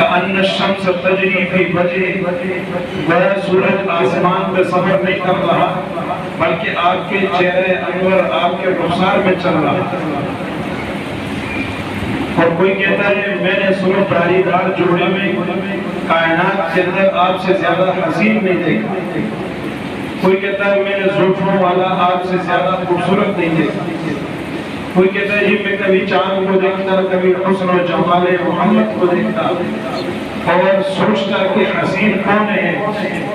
کأن الشمس تجری فی وجہ، گویا سورج آسمان پہ سفر نہیں کر رہا بلکہ آپ کے چہرے انور، آپ کے رخسار میں چل رہا. اور کوئی کہتا ہے میں نے سنو دھاری دار جوڑے میں کائنات کے اندر آپ سے زیادہ حسین نہیں دیکھا. کوئی کہتا ہے میں نے زلفوں والا آپ سے زیادہ خوبصورت نہیں دیکھا. کوئی کہتا ہے میں کبھی چاند کو دیکھتا، کبھی حسن و جمال محمد کو دیکھتا اور سوچتا کہ حسین کون ہے،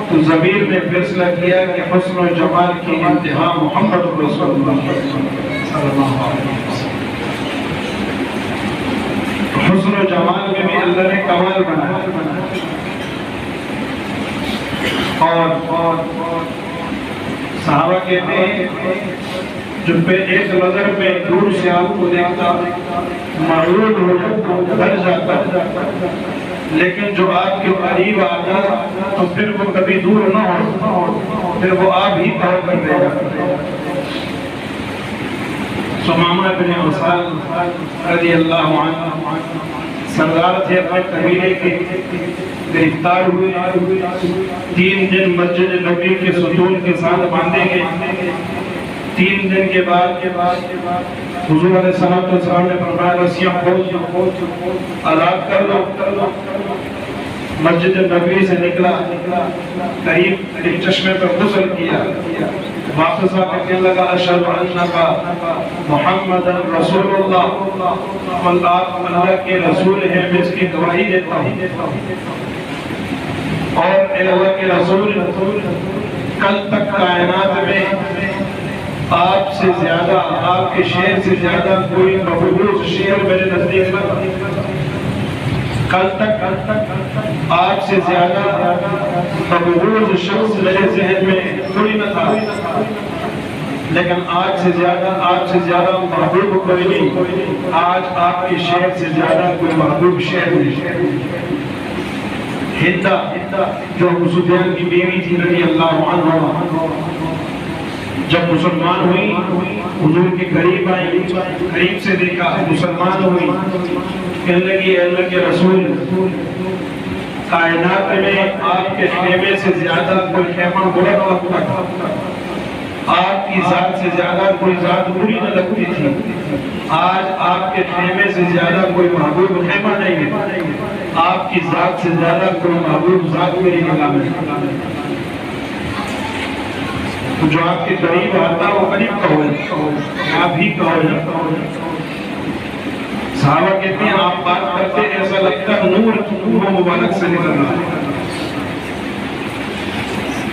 تو ضمیر نے فیصلہ کیا کہ حسن و جمال کی انتہا محمد رسول اللہ صلی اللہ علیہ وسلم. حسن و جمال میں بھی اللہ نے کمال بنایا. اور صحابہ کہتے ہیں جو پہ ایک نظر میں دور سے آپ کو دیکھتا معروض ہو بھر جاتا، لیکن جو آپ کے قریب آتا تو پھر وہ کبھی دور نہ ہو، پھر وہ آپ ہی طور کر دے گا. ثمامہ بن حسان رضی اللہ عنہ سردار تھے، اپنے قبیلے کے گرفتار ہوئے. 3 دن مسجد نبی کے ستون کے ساتھ باندھے گئے. 3 دن کے بعد حضور علیہ السلام نے فرمایا رسیاں کھول دو، آزاد کر دو. مسجد نبی سے نکلا، قریب ایک چشمے پر غسل کیا، واپس آ کر کہنے لگا اشہد انک محمد رسول اللہ، آپ اللہ کے رسول ہیں، میں اس کی گواہی دیتا ہوں. اور اے اللہ کے رسول، کل تک کائنات میں آپ سے زیادہ، آپ کے شعر سے زیادہ کوئی مقبول شعر میرے نزدیک نہ، کل تک آپ سے زیادہ مقبول شخص میرے ذہن میں کوئی نہ تھا، لیکن آج سے زیادہ محبوب کوئی نہیں. آج آپ کے شعر سے زیادہ کوئی محبوب شعر نہیں. ہندہ جو ابو سفیان کی بیوی تھی رضی اللہ عنہ، جب مسلمان ہوئی حضور کے قریب آئی، قریب سے دیکھا، مسلمان ہوئی، کہنے لگی اے اللہ کے رسول، کائنات میں آپ کے خیمے سے زیادہ کوئی خیمہ برا نہ لگتا تھا، آپ کی ذات سے زیادہ کوئی ذات بری نہ لگتی تھی. آج آپ کے خیمے سے زیادہ کوئی محبوب خیمہ نہیں ہے، آپ کی ذات سے زیادہ کوئی محبوب ذات میری نگاہ میں. جو آپ کے قریب آتا وہ قریب کا ہو، آپ ہی کا ہو. صحابہ کہتے ہیں آپ بات کرتے ایسا لگتا نور مبارک سے نکل رہا ہے.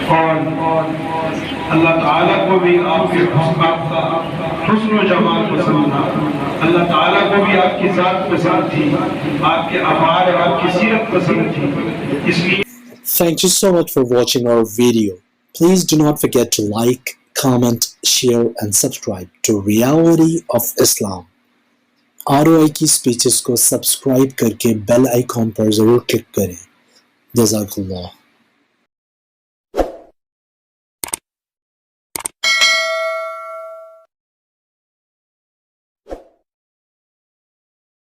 اور اللہ تعالیٰ کو بھی آپ کے حسن و جمال پسند تھا، اللہ تعالیٰ کو بھی آپ کی ذات پسند تھی، آپ کے افعال اور آپ کی سیرت پسند تھی. اس لیے Thank you so much for watching our video. Please do not forget to like, comment, share and subscribe to Reality of Islam. ROI کی سپیچز کو سبسکرائب کر کے بیل آئیکن پر ضرور کلک کریں. جزاک اللہ.